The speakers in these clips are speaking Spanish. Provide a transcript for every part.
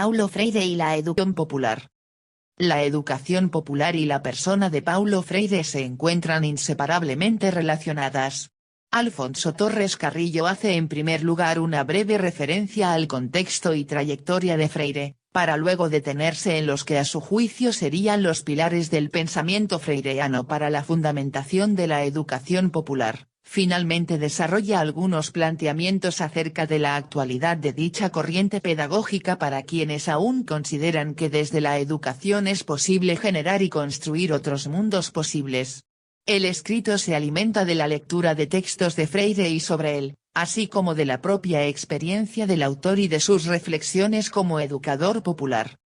Paulo Freire y la educación popular. La educación popular y la persona de Paulo Freire se encuentran inseparablemente relacionadas. Alfonso Torres Carrillo hace en primer lugar una breve referencia al contexto y trayectoria de Freire, para luego detenerse en los que a su juicio serían los pilares del pensamiento freireano para la fundamentación de la educación popular. Finalmente desarrolla algunos planteamientos acerca de la actualidad de dicha corriente pedagógica para quienes aún consideran que desde la educación es posible generar y construir otros mundos posibles. El escrito se alimenta de la lectura de textos de Freire y sobre él, así como de la propia experiencia del autor y de sus reflexiones como educador popular.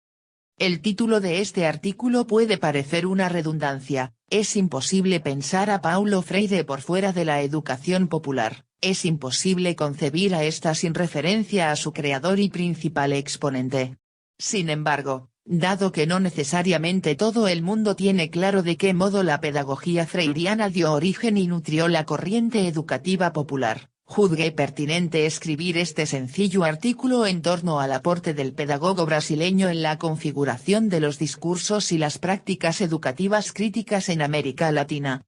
El título de este artículo puede parecer una redundancia: es imposible pensar a Paulo Freire por fuera de la educación popular, es imposible concebir a esta sin referencia a su creador y principal exponente. Sin embargo, dado que no necesariamente todo el mundo tiene claro de qué modo la pedagogía freiriana dio origen y nutrió la corriente educativa popular, juzgué pertinente escribir este sencillo artículo en torno al aporte del pedagogo brasileño en la configuración de los discursos y las prácticas educativas críticas en América Latina.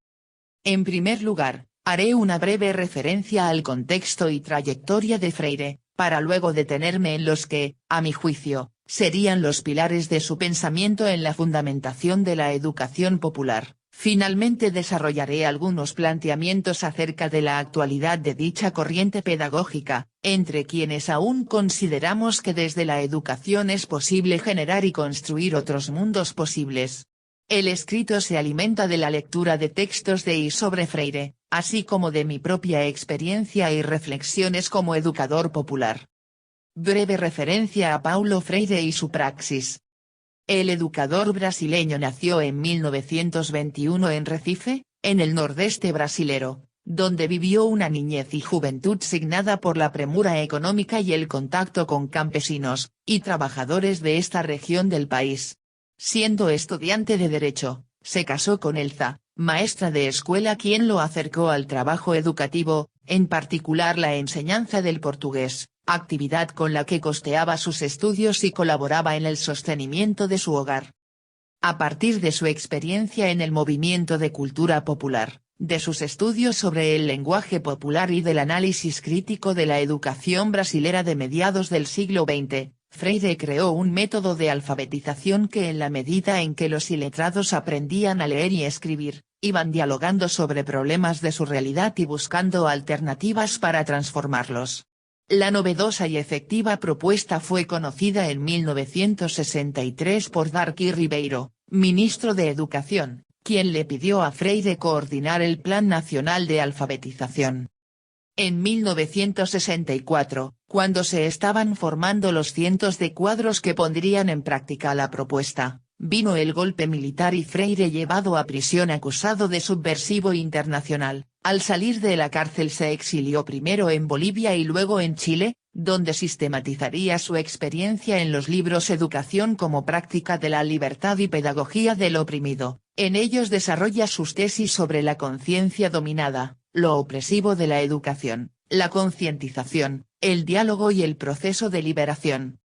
En primer lugar, haré una breve referencia al contexto y trayectoria de Freire, para luego detenerme en los que, a mi juicio, serían los pilares de su pensamiento en la fundamentación de la educación popular. Finalmente desarrollaré algunos planteamientos acerca de la actualidad de dicha corriente pedagógica, entre quienes aún consideramos que desde la educación es posible generar y construir otros mundos posibles. El escrito se alimenta de la lectura de textos de y sobre Freire, así como de mi propia experiencia y reflexiones como educador popular. Breve referencia a Paulo Freire y su praxis. El educador brasileño nació en 1921 en Recife, en el nordeste brasilero, donde vivió una niñez y juventud signada por la premura económica y el contacto con campesinos y trabajadores de esta región del país. Siendo estudiante de Derecho, se casó con Elza, maestra de escuela, quien lo acercó al trabajo educativo, en particular la enseñanza del portugués, actividad con la que costeaba sus estudios y colaboraba en el sostenimiento de su hogar. A partir de su experiencia en el movimiento de cultura popular, de sus estudios sobre el lenguaje popular y del análisis crítico de la educación brasilera de mediados del siglo XX, Freire creó un método de alfabetización que, en la medida en que los iletrados aprendían a leer y escribir, iban dialogando sobre problemas de su realidad y buscando alternativas para transformarlos. La novedosa y efectiva propuesta fue conocida en 1963 por Darcy Ribeiro, ministro de Educación, quien le pidió a Freire coordinar el Plan Nacional de Alfabetización. En 1964, cuando se estaban formando los cientos de cuadros que pondrían en práctica la propuesta, vino el golpe militar y Freire llevado a prisión acusado de subversivo internacional. Al salir de la cárcel se exilió primero en Bolivia y luego en Chile, donde sistematizaría su experiencia en los libros Educación como práctica de la libertad y Pedagogía del oprimido. En ellos desarrolla sus tesis sobre la conciencia dominada, lo opresivo de la educación, la concientización, el diálogo y el proceso de liberación.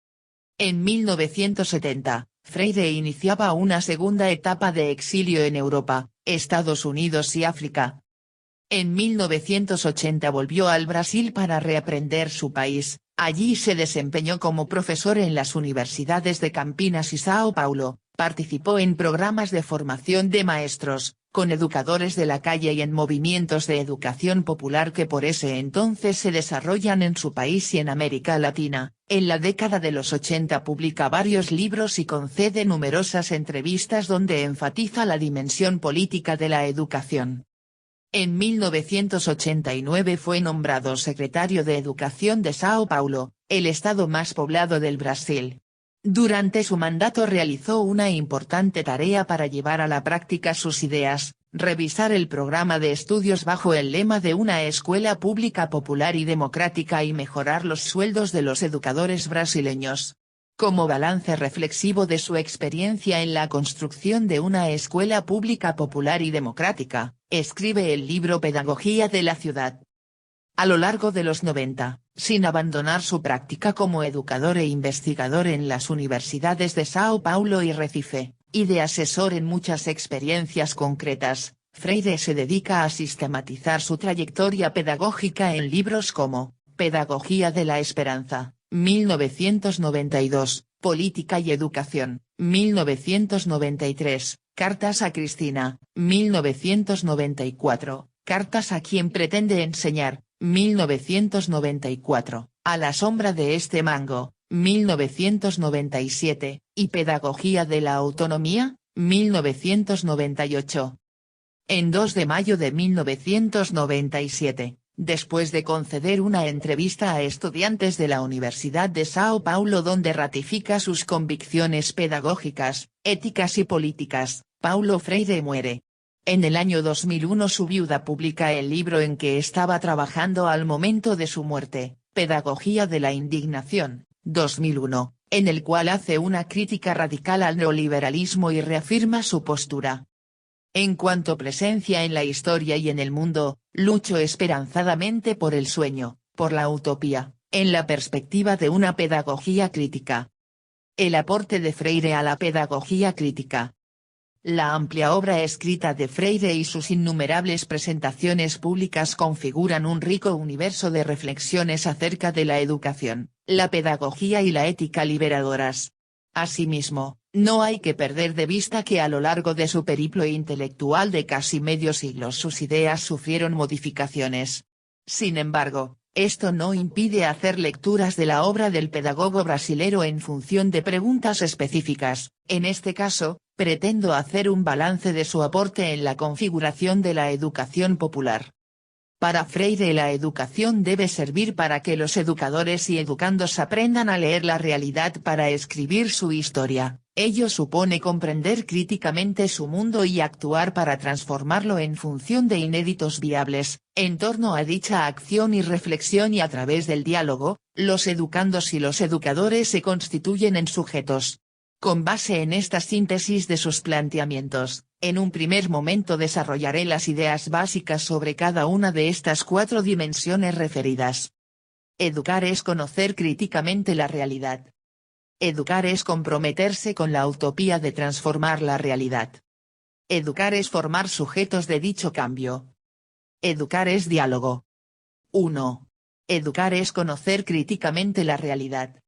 En 1970, Freire iniciaba una segunda etapa de exilio en Europa, Estados Unidos y África. En 1980 volvió al Brasil para reaprender su país. Allí se desempeñó como profesor en las universidades de Campinas y Sao Paulo, participó en programas de formación de maestros, con educadores de la calle y en movimientos de educación popular que por ese entonces se desarrollan en su país y en América Latina. En la década de los 80 publica varios libros y concede numerosas entrevistas donde enfatiza la dimensión política de la educación. En 1989 fue nombrado secretario de Educación de Sao Paulo, el estado más poblado del Brasil. Durante su mandato realizó una importante tarea para llevar a la práctica sus ideas, revisar el programa de estudios bajo el lema de una escuela pública popular y democrática y mejorar los sueldos de los educadores brasileños. Como balance reflexivo de su experiencia en la construcción de una escuela pública popular y democrática, escribe el libro Pedagogía de la Ciudad. A lo largo de los 90, sin abandonar su práctica como educador e investigador en las universidades de Sao Paulo y Recife, y de asesor en muchas experiencias concretas, Freire se dedica a sistematizar su trayectoria pedagógica en libros como Pedagogía de la Esperanza, 1992, Política y Educación, 1993, Cartas a Cristina, 1994, Cartas a quien pretende enseñar, 1994, A la sombra de este mango, 1997, y Pedagogía de la Autonomía, 1998. En 2 de mayo de 1997, después de conceder una entrevista a estudiantes de la Universidad de Sao Paulo donde ratifica sus convicciones pedagógicas, éticas y políticas, Paulo Freire muere. En el año 2001 su viuda publica el libro en que estaba trabajando al momento de su muerte, Pedagogía de la Indignación, 2001, en el cual hace una crítica radical al neoliberalismo y reafirma su postura. En cuanto presencia en la historia y en el mundo, lucho esperanzadamente por el sueño, por la utopía, en la perspectiva de una pedagogía crítica. El aporte de Freire a la pedagogía crítica. La amplia obra escrita de Freire y sus innumerables presentaciones públicas configuran un rico universo de reflexiones acerca de la educación, la pedagogía y la ética liberadoras. Asimismo, no hay que perder de vista que a lo largo de su periplo intelectual de casi medio siglo sus ideas sufrieron modificaciones. Sin embargo, esto no impide hacer lecturas de la obra del pedagogo brasilero en función de preguntas específicas. En este caso, pretendo hacer un balance de su aporte en la configuración de la educación popular. Para Freire la educación debe servir para que los educadores y educandos aprendan a leer la realidad para escribir su historia. Ello supone comprender críticamente su mundo y actuar para transformarlo en función de inéditos viables. En torno a dicha acción y reflexión y a través del diálogo, los educandos y los educadores se constituyen en sujetos. Con base en esta síntesis de sus planteamientos, en un primer momento desarrollaré las ideas básicas sobre cada una de estas 4 dimensiones referidas. Educar es conocer críticamente la realidad. Educar es comprometerse con la utopía de transformar la realidad. Educar es formar sujetos de dicho cambio. Educar es diálogo. 1. Educar es conocer críticamente la realidad.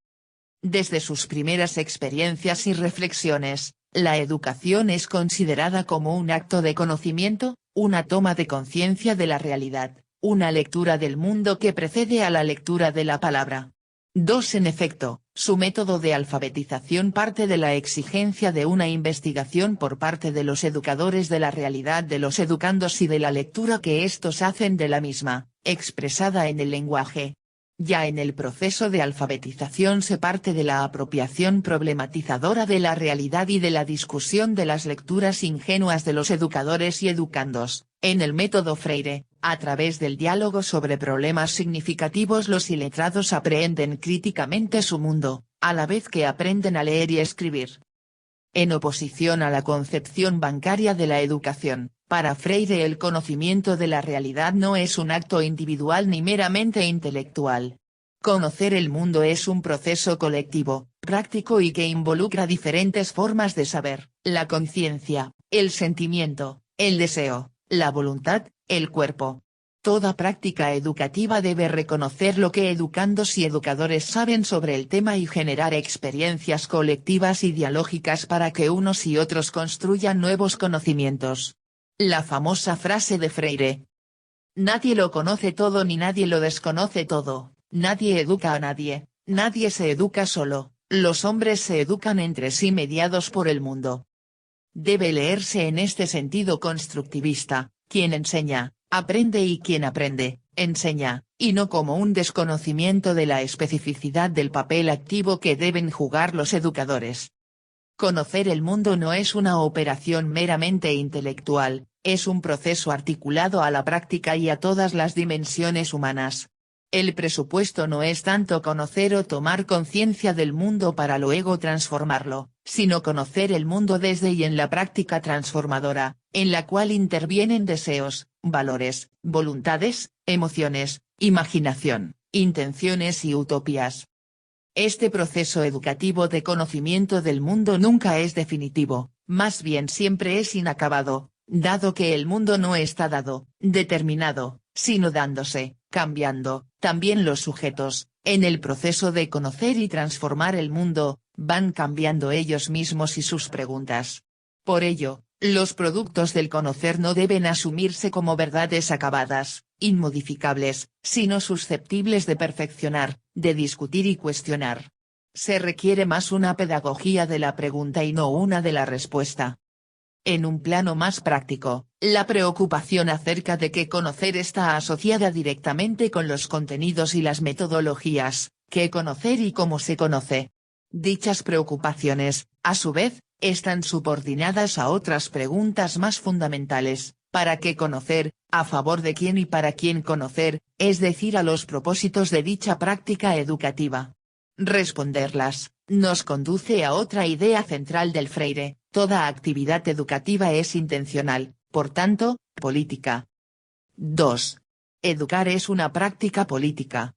Desde sus primeras experiencias y reflexiones, la educación es considerada como un acto de conocimiento, una toma de conciencia de la realidad, una lectura del mundo que precede a la lectura de la palabra. 2. En efecto, su método de alfabetización parte de la exigencia de una investigación por parte de los educadores de la realidad de los educandos y de la lectura que estos hacen de la misma, expresada en el lenguaje. Ya en el proceso de alfabetización se parte de la apropiación problematizadora de la realidad y de la discusión de las lecturas ingenuas de los educadores y educandos. En el método Freire, a través del diálogo sobre problemas significativos los iletrados aprehenden críticamente su mundo, a la vez que aprenden a leer y escribir. En oposición a la concepción bancaria de la educación, para Freire el conocimiento de la realidad no es un acto individual ni meramente intelectual. Conocer el mundo es un proceso colectivo, práctico y que involucra diferentes formas de saber: la conciencia, el sentimiento, el deseo, la voluntad, el cuerpo. Toda práctica educativa debe reconocer lo que educandos y educadores saben sobre el tema y generar experiencias colectivas y dialógicas para que unos y otros construyan nuevos conocimientos. La famosa frase de Freire: nadie lo conoce todo ni nadie lo desconoce todo, nadie educa a nadie, nadie se educa solo, los hombres se educan entre sí mediados por el mundo. Debe leerse en este sentido constructivista: quien enseña, aprende, y quien aprende, enseña, y no como un desconocimiento de la especificidad del papel activo que deben jugar los educadores. Conocer el mundo no es una operación meramente intelectual, es un proceso articulado a la práctica y a todas las dimensiones humanas. El presupuesto no es tanto conocer o tomar conciencia del mundo para luego transformarlo, sino conocer el mundo desde y en la práctica transformadora, en la cual intervienen deseos, valores, voluntades, emociones, imaginación, intenciones y utopías. Este proceso educativo de conocimiento del mundo nunca es definitivo, más bien siempre es inacabado, dado que el mundo no está dado, determinado, sino dándose, cambiando. También los sujetos, en el proceso de conocer y transformar el mundo, van cambiando ellos mismos y sus preguntas. Por ello, los productos del conocer no deben asumirse como verdades acabadas, inmodificables, sino susceptibles de perfeccionar, de discutir y cuestionar. Se requiere más una pedagogía de la pregunta y no una de la respuesta. En un plano más práctico, la preocupación acerca de que conocer está asociada directamente con los contenidos y las metodologías, qué conocer y cómo se conoce. Dichas preocupaciones, a su vez, están subordinadas a otras preguntas más fundamentales: ¿para qué conocer?, a favor de quién y para quién conocer, es decir, a los propósitos de dicha práctica educativa. Responderlas, nos conduce a otra idea central del Freire: toda actividad educativa es intencional, por tanto, política. 2. Educar es una práctica política.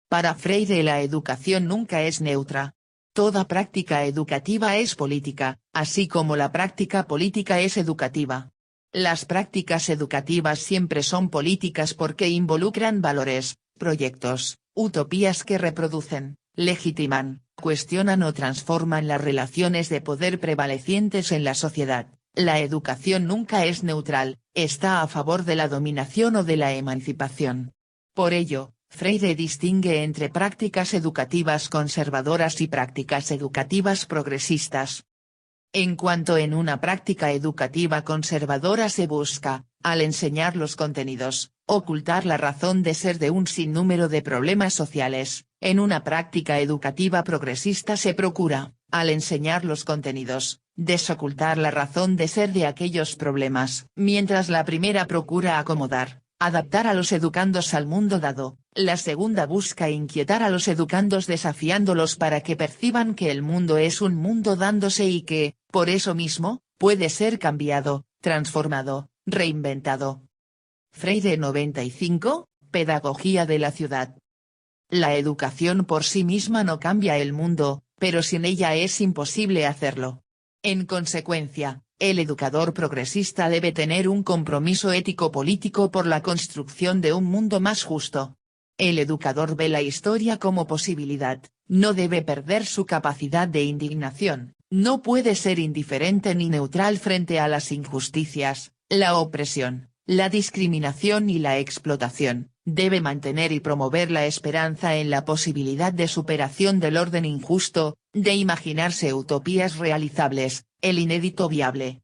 Para Freire la educación nunca es neutra. Toda práctica educativa es política, así como la práctica política es educativa. Las prácticas educativas siempre son políticas porque involucran valores, proyectos, utopías que reproducen, legitiman, cuestionan o transforman las relaciones de poder prevalecientes en la sociedad. La educación nunca es neutral, está a favor de la dominación o de la emancipación. Por ello, Freire distingue entre prácticas educativas conservadoras y prácticas educativas progresistas. En cuanto en una práctica educativa conservadora se busca, al enseñar los contenidos, ocultar la razón de ser de un sinnúmero de problemas sociales, en una práctica educativa progresista se procura, al enseñar los contenidos, desocultar la razón de ser de aquellos problemas. Mientras la primera procura acomodar, adaptar a los educandos al mundo dado, la segunda busca inquietar a los educandos desafiándolos para que perciban que el mundo es un mundo dándose y que, por eso mismo, puede ser cambiado, transformado, reinventado. Freire 95, Pedagogía de la ciudad. La educación por sí misma no cambia el mundo, pero sin ella es imposible hacerlo. En consecuencia, el educador progresista debe tener un compromiso ético-político por la construcción de un mundo más justo. El educador ve la historia como posibilidad, no debe perder su capacidad de indignación, no puede ser indiferente ni neutral frente a las injusticias, la opresión, la discriminación y la explotación, debe mantener y promover la esperanza en la posibilidad de superación del orden injusto, de imaginarse utopías realizables, el inédito viable.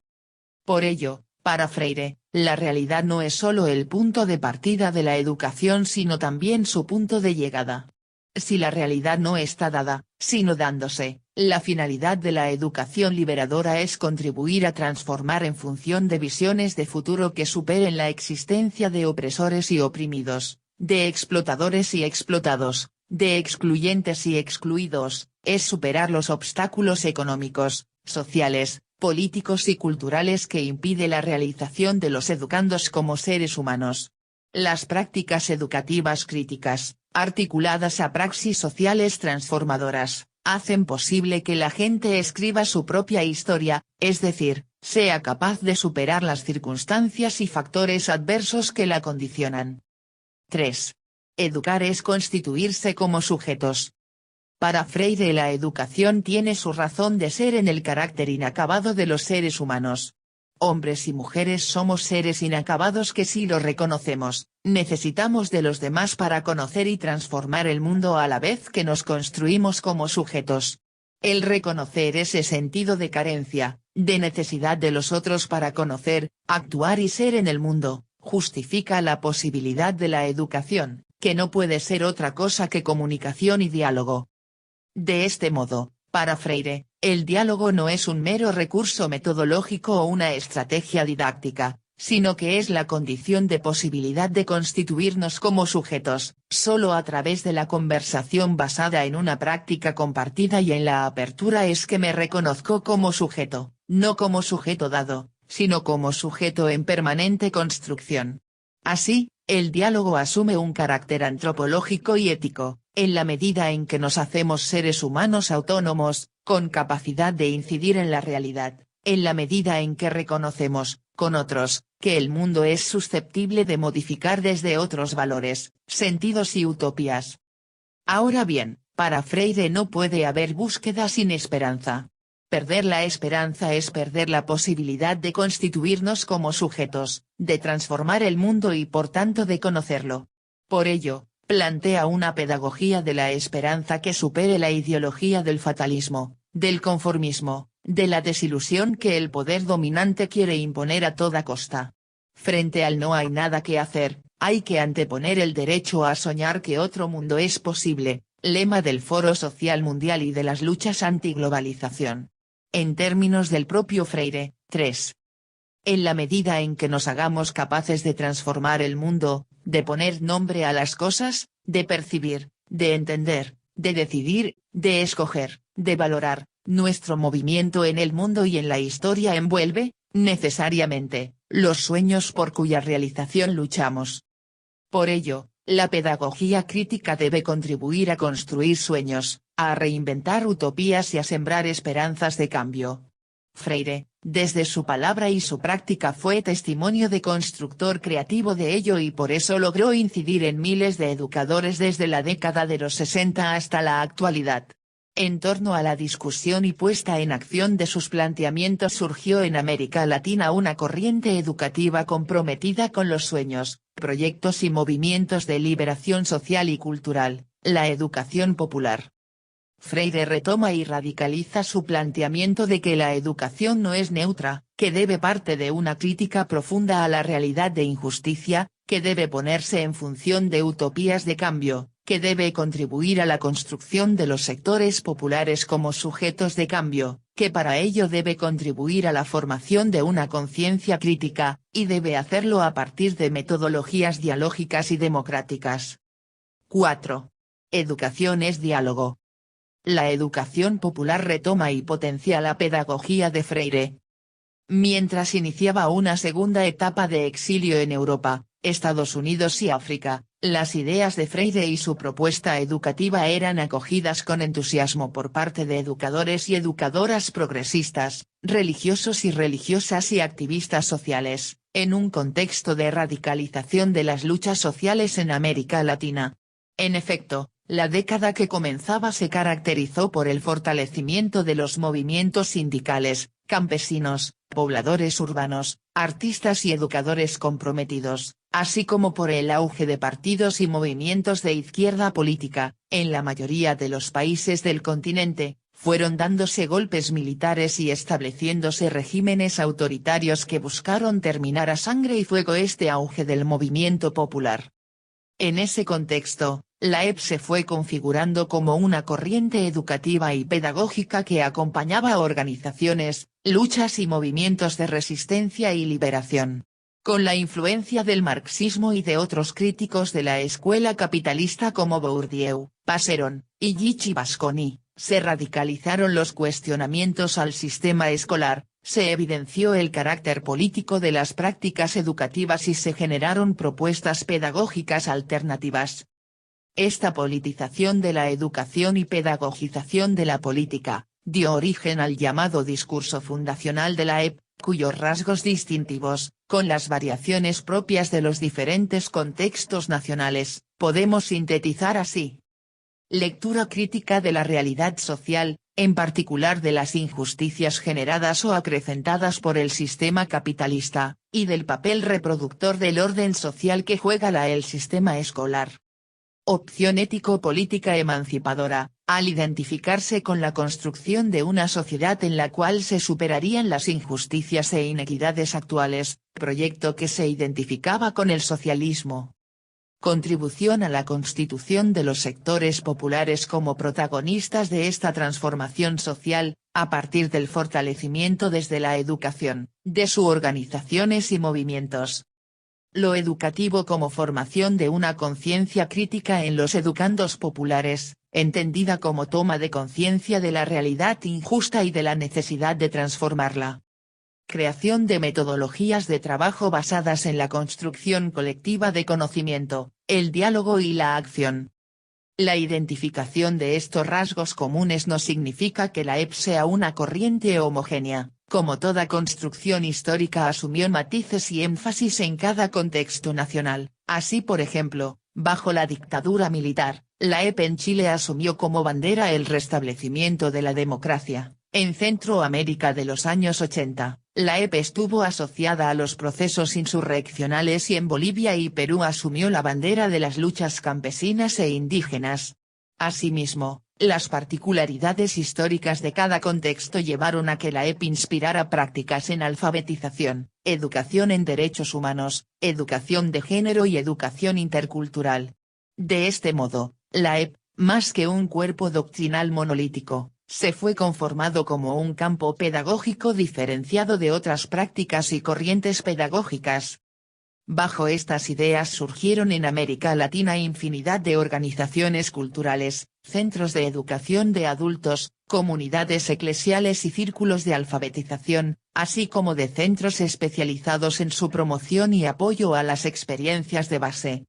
Por ello, para Freire, la realidad no es solo el punto de partida de la educación sino también su punto de llegada. Si la realidad no está dada, sino dándose, la finalidad de la educación liberadora es contribuir a transformar en función de visiones de futuro que superen la existencia de opresores y oprimidos, de explotadores y explotados, de excluyentes y excluidos, es superar los obstáculos económicos, sociales, políticos y culturales que impide la realización de los educandos como seres humanos. Las prácticas educativas críticas, articuladas a praxis sociales transformadoras, hacen posible que la gente escriba su propia historia, es decir, sea capaz de superar las circunstancias y factores adversos que la condicionan. 3. Educar es constituirse como sujetos. Para Freire la educación tiene su razón de ser en el carácter inacabado de los seres humanos. Hombres y mujeres somos seres inacabados que si lo reconocemos, necesitamos de los demás para conocer y transformar el mundo a la vez que nos construimos como sujetos. El reconocer ese sentido de carencia, de necesidad de los otros para conocer, actuar y ser en el mundo, justifica la posibilidad de la educación, que no puede ser otra cosa que comunicación y diálogo. De este modo, para Freire, el diálogo no es un mero recurso metodológico o una estrategia didáctica, sino que es la condición de posibilidad de constituirnos como sujetos. Solo a través de la conversación basada en una práctica compartida y en la apertura es que me reconozco como sujeto, no como sujeto dado, sino como sujeto en permanente construcción. Así, El diálogo asume un carácter antropológico y ético, en la medida en que nos hacemos seres humanos autónomos, con capacidad de incidir en la realidad, en la medida en que reconocemos, con otros, que el mundo es susceptible de modificar desde otros valores, sentidos y utopías. Ahora bien, para Freire no puede haber búsqueda sin esperanza. Perder la esperanza es perder la posibilidad de constituirnos como sujetos, de transformar el mundo y por tanto de conocerlo. Por ello, plantea una pedagogía de la esperanza que supere la ideología del fatalismo, del conformismo, de la desilusión que el poder dominante quiere imponer a toda costa. Frente al no hay nada que hacer, hay que anteponer el derecho a soñar que otro mundo es posible, lema del Foro Social Mundial y de las luchas antiglobalización. En términos del propio Freire, 3. En la medida en que nos hagamos capaces de transformar el mundo, de poner nombre a las cosas, de percibir, de entender, de decidir, de escoger, de valorar, nuestro movimiento en el mundo y en la historia envuelve, necesariamente, los sueños por cuya realización luchamos. Por ello, la pedagogía crítica debe contribuir a construir sueños, a reinventar utopías y a sembrar esperanzas de cambio. Freire, desde su palabra y su práctica fue testimonio de constructor creativo de ello y por eso logró incidir en miles de educadores desde la década de los 60 hasta la actualidad. En torno a la discusión y puesta en acción de sus planteamientos surgió en América Latina una corriente educativa comprometida con los sueños, proyectos y movimientos de liberación social y cultural, la educación popular. Freire retoma y radicaliza su planteamiento de que la educación no es neutra, que debe parte de una crítica profunda a la realidad de injusticia, que debe ponerse en función de utopías de cambio, que debe contribuir a la construcción de los sectores populares como sujetos de cambio, que para ello debe contribuir a la formación de una conciencia crítica, y debe hacerlo a partir de metodologías dialógicas y democráticas. 4. Educación es diálogo. La educación popular retoma y potencia la pedagogía de Freire. Mientras iniciaba una segunda etapa de exilio en Europa, Estados Unidos y África, las ideas de Freire y su propuesta educativa eran acogidas con entusiasmo por parte de educadores y educadoras progresistas, religiosos y religiosas y activistas sociales, en un contexto de radicalización de las luchas sociales en América Latina. En efecto, la década que comenzaba se caracterizó por el fortalecimiento de los movimientos sindicales, campesinos, pobladores urbanos, artistas y educadores comprometidos, así como por el auge de partidos y movimientos de izquierda política. En la mayoría de los países del continente, fueron dándose golpes militares y estableciéndose regímenes autoritarios que buscaron terminar a sangre y fuego este auge del movimiento popular. En ese contexto, la EP se fue configurando como una corriente educativa y pedagógica que acompañaba a organizaciones, luchas y movimientos de resistencia y liberación. Con la influencia del marxismo y de otros críticos de la escuela capitalista como Bourdieu, Passeron, y Gigi Basconi, se radicalizaron los cuestionamientos al sistema escolar, se evidenció el carácter político de las prácticas educativas y se generaron propuestas pedagógicas alternativas. Esta politización de la educación y pedagogización de la política, dio origen al llamado discurso fundacional de la EP, cuyos rasgos distintivos, con las variaciones propias de los diferentes contextos nacionales, podemos sintetizar así. Lectura crítica de la realidad social, en particular de las injusticias generadas o acrecentadas por el sistema capitalista, y del papel reproductor del orden social que juega el sistema escolar. Opción ético-política emancipadora, al identificarse con la construcción de una sociedad en la cual se superarían las injusticias e inequidades actuales, proyecto que se identificaba con el socialismo. Contribución a la constitución de los sectores populares como protagonistas de esta transformación social, a partir del fortalecimiento desde la educación, de sus organizaciones y movimientos. Lo educativo como formación de una conciencia crítica en los educandos populares, entendida como toma de conciencia de la realidad injusta y de la necesidad de transformarla. creación de metodologías de trabajo basadas en la construcción colectiva de conocimiento, el diálogo y la acción. La identificación de estos rasgos comunes no significa que la EP sea una corriente homogénea, como toda construcción histórica asumió matices y énfasis en cada contexto nacional. Así, por ejemplo, bajo la dictadura militar, la EP en Chile asumió como bandera el restablecimiento de la democracia. En Centroamérica de los años 80, la EP estuvo asociada a los procesos insurreccionales y en Bolivia y Perú asumió la bandera de las luchas campesinas e indígenas. Asimismo, las particularidades históricas de cada contexto llevaron a que la EP inspirara prácticas en alfabetización, educación en derechos humanos, educación de género y educación intercultural. De este modo, la EP, más que un cuerpo doctrinal monolítico, se fue conformado como un campo pedagógico diferenciado de otras prácticas y corrientes pedagógicas. Bajo estas ideas surgieron en América Latina infinidad de organizaciones culturales, centros de educación de adultos, comunidades eclesiales y círculos de alfabetización, así como de centros especializados en su promoción y apoyo a las experiencias de base.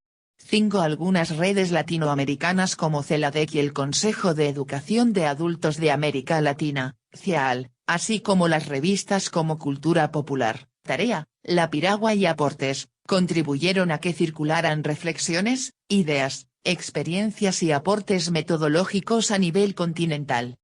Algunas redes latinoamericanas como CELADEC y el Consejo de Educación de Adultos de América Latina, CEAL, así como las revistas como Cultura Popular, Tarea, La Piragua y Aportes, contribuyeron a que circularan reflexiones, ideas, experiencias y aportes metodológicos a nivel continental.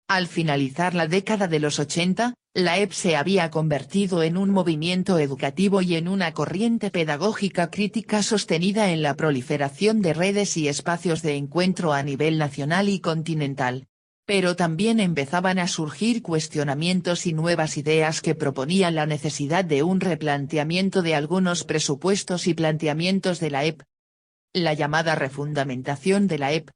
Al finalizar la década de los 80, la EP se había convertido en un movimiento educativo y en una corriente pedagógica crítica sostenida en la proliferación de redes y espacios de encuentro a nivel nacional y continental. Pero también empezaban a surgir cuestionamientos y nuevas ideas que proponían la necesidad de un replanteamiento de algunos presupuestos y planteamientos de la EP. La llamada refundamentación de la EP.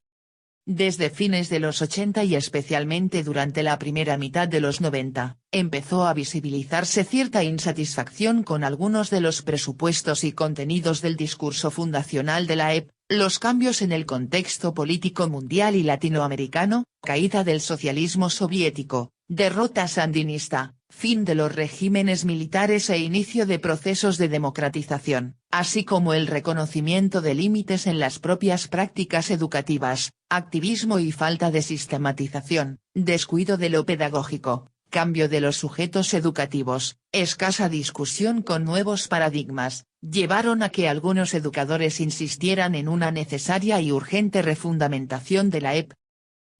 Desde fines de los 80 y especialmente durante la primera mitad de los 90, empezó a visibilizarse cierta insatisfacción con algunos de los presupuestos y contenidos del discurso fundacional de la EP, los cambios en el contexto político mundial y latinoamericano, caída del socialismo soviético, derrota sandinista, fin de los regímenes militares e inicio de procesos de democratización, así como el reconocimiento de límites en las propias prácticas educativas, activismo y falta de sistematización, descuido de lo pedagógico, cambio de los sujetos educativos, escasa discusión con nuevos paradigmas, llevaron a que algunos educadores insistieran en una necesaria y urgente refundamentación de la EP.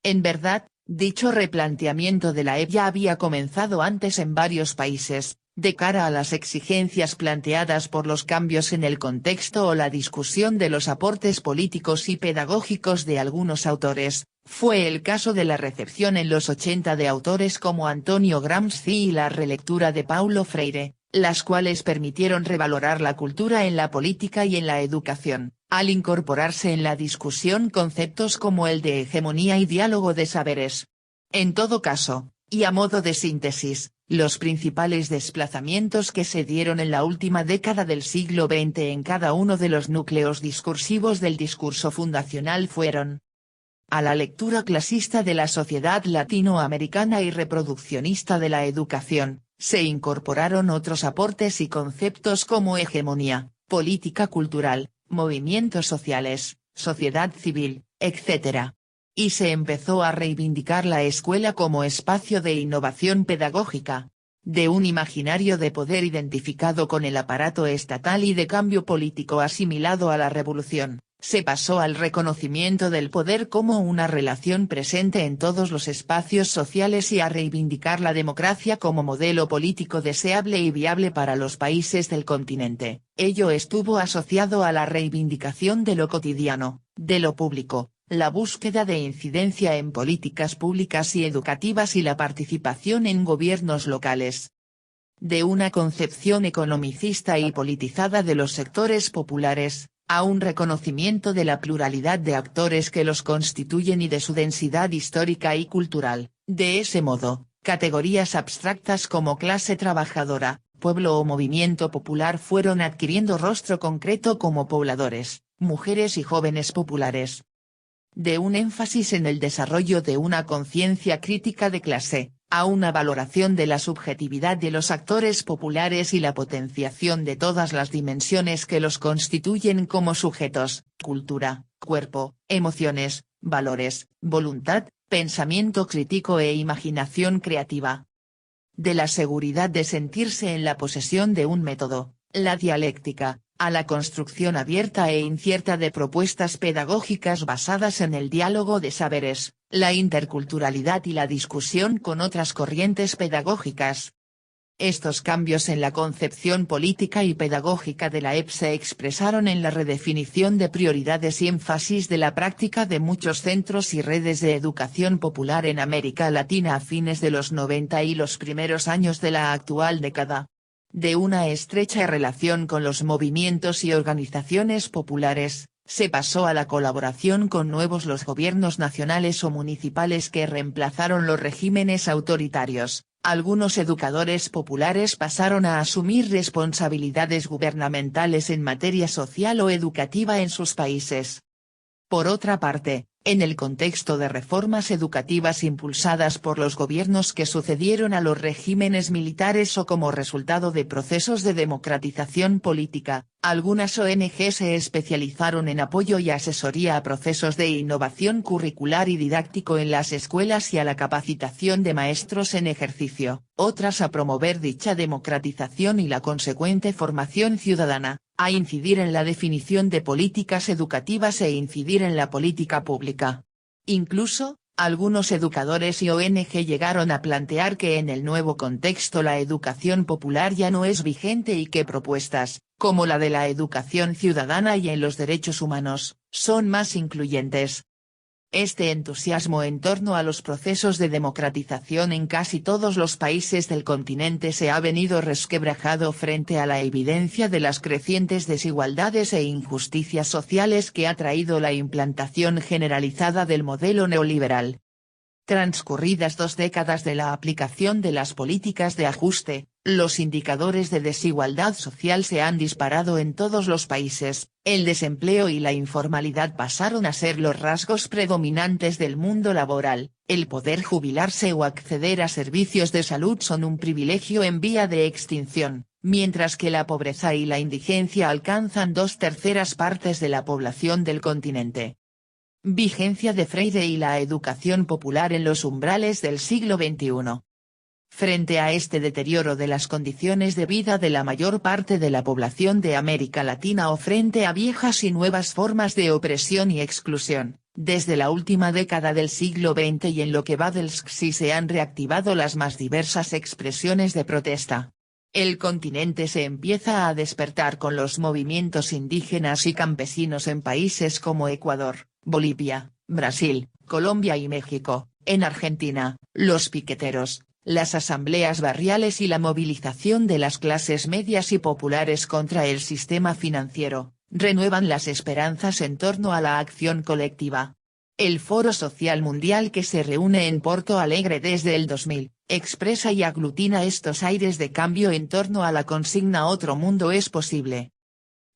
En verdad, dicho replanteamiento de la EP ya había comenzado antes en varios países, de cara a las exigencias planteadas por los cambios en el contexto o la discusión de los aportes políticos y pedagógicos de algunos autores. Fue el caso de la recepción en los 80 de autores como Antonio Gramsci y la relectura de Paulo Freire, las cuales permitieron revalorar la cultura en la política y en la educación, al incorporarse en la discusión conceptos como el de hegemonía y diálogo de saberes. En todo caso, y a modo de síntesis, los principales desplazamientos que se dieron en la última década del siglo XX en cada uno de los núcleos discursivos del discurso fundacional fueron: a la lectura clasista de la sociedad latinoamericana y reproduccionista de la educación, se incorporaron otros aportes y conceptos como hegemonía, política cultural, movimientos sociales, sociedad civil, etc. Y se empezó a reivindicar la escuela como espacio de innovación pedagógica. De un imaginario de poder identificado con el aparato estatal y de cambio político asimilado a la revolución, se pasó al reconocimiento del poder como una relación presente en todos los espacios sociales y a reivindicar la democracia como modelo político deseable y viable para los países del continente. Ello estuvo asociado a la reivindicación de lo cotidiano, de lo público, la búsqueda de incidencia en políticas públicas y educativas y la participación en gobiernos locales. De una concepción economicista y politizada de los sectores populares, a un reconocimiento de la pluralidad de actores que los constituyen y de su densidad histórica y cultural. De ese modo, categorías abstractas como clase trabajadora, pueblo o movimiento popular fueron adquiriendo rostro concreto como pobladores, mujeres y jóvenes populares. De un énfasis en el desarrollo de una conciencia crítica de clase, a una valoración de la subjetividad de los actores populares y la potenciación de todas las dimensiones que los constituyen como sujetos: cultura, cuerpo, emociones, valores, voluntad, pensamiento crítico e imaginación creativa. De la seguridad de sentirse en la posesión de un método, la dialéctica, a la construcción abierta e incierta de propuestas pedagógicas basadas en el diálogo de saberes, la interculturalidad y la discusión con otras corrientes pedagógicas. Estos cambios en la concepción política y pedagógica de la EP se expresaron en la redefinición de prioridades y énfasis de la práctica de muchos centros y redes de educación popular en América Latina a fines de los 90 y los primeros años de la actual década. De una estrecha relación con los movimientos y organizaciones populares, se pasó a la colaboración con los gobiernos nacionales o municipales que reemplazaron los regímenes autoritarios. Algunos educadores populares pasaron a asumir responsabilidades gubernamentales en materia social o educativa en sus países. Por otra parte, en el contexto de reformas educativas impulsadas por los gobiernos que sucedieron a los regímenes militares o como resultado de procesos de democratización política, algunas ONG se especializaron en apoyo y asesoría a procesos de innovación curricular y didáctico en las escuelas y a la capacitación de maestros en ejercicio, otras a promover dicha democratización y la consecuente formación ciudadana, a incidir en la definición de políticas educativas e incidir en la política pública. Incluso, algunos educadores y ONG llegaron a plantear que en el nuevo contexto la educación popular ya no es vigente y que propuestas, como la de la educación ciudadana y en los derechos humanos, son más incluyentes. Este entusiasmo en torno a los procesos de democratización en casi todos los países del continente se ha venido resquebrajado frente a la evidencia de las crecientes desigualdades e injusticias sociales que ha traído la implantación generalizada del modelo neoliberal. Transcurridas 2 décadas de la aplicación de las políticas de ajuste, los indicadores de desigualdad social se han disparado en todos los países, el desempleo y la informalidad pasaron a ser los rasgos predominantes del mundo laboral, el poder jubilarse o acceder a servicios de salud son un privilegio en vía de extinción, mientras que la pobreza y la indigencia alcanzan 2/3 partes de la población del continente. Vigencia de Freire y la educación popular en los umbrales del siglo XXI. Frente a este deterioro de las condiciones de vida de la mayor parte de la población de América Latina o frente a viejas y nuevas formas de opresión y exclusión, desde la última década del siglo XX y en lo que va del siglo se han reactivado las más diversas expresiones de protesta. El continente se empieza a despertar con los movimientos indígenas y campesinos en países como Ecuador, Bolivia, Brasil, Colombia y México. En Argentina, los piqueteros, las asambleas barriales y la movilización de las clases medias y populares contra el sistema financiero, renuevan las esperanzas en torno a la acción colectiva. El Foro Social Mundial que se reúne en Porto Alegre desde el 2000, expresa y aglutina estos aires de cambio en torno a la consigna Otro mundo es posible.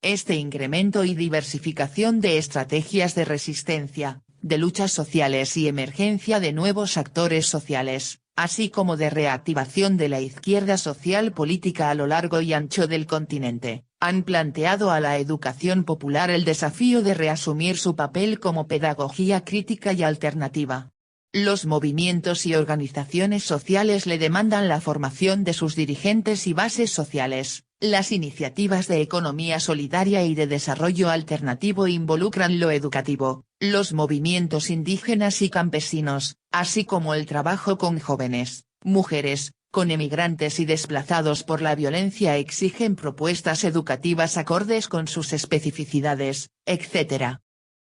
Este incremento y diversificación de estrategias de resistencia, de luchas sociales y emergencia de nuevos actores sociales, así como de reactivación de la izquierda social política a lo largo y ancho del continente, han planteado a la educación popular el desafío de reasumir su papel como pedagogía crítica y alternativa. Los movimientos y organizaciones sociales le demandan la formación de sus dirigentes y bases sociales. Las iniciativas de economía solidaria y de desarrollo alternativo involucran lo educativo, los movimientos indígenas y campesinos, así como el trabajo con jóvenes, mujeres, con emigrantes y desplazados por la violencia exigen propuestas educativas acordes con sus especificidades, etc.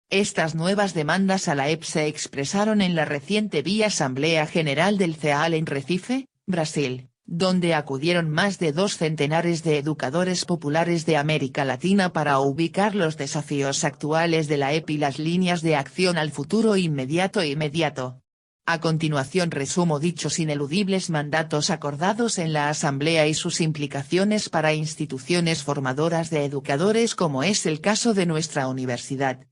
Estas nuevas demandas a la EP se expresaron en la reciente Asamblea General del CEAL en Recife, Brasil, donde acudieron más de 2 centenares de educadores populares de América Latina para ubicar los desafíos actuales de la EP y las líneas de acción al futuro inmediato. A continuación resumo dichos ineludibles mandatos acordados en la Asamblea y sus implicaciones para instituciones formadoras de educadores como es el caso de nuestra universidad,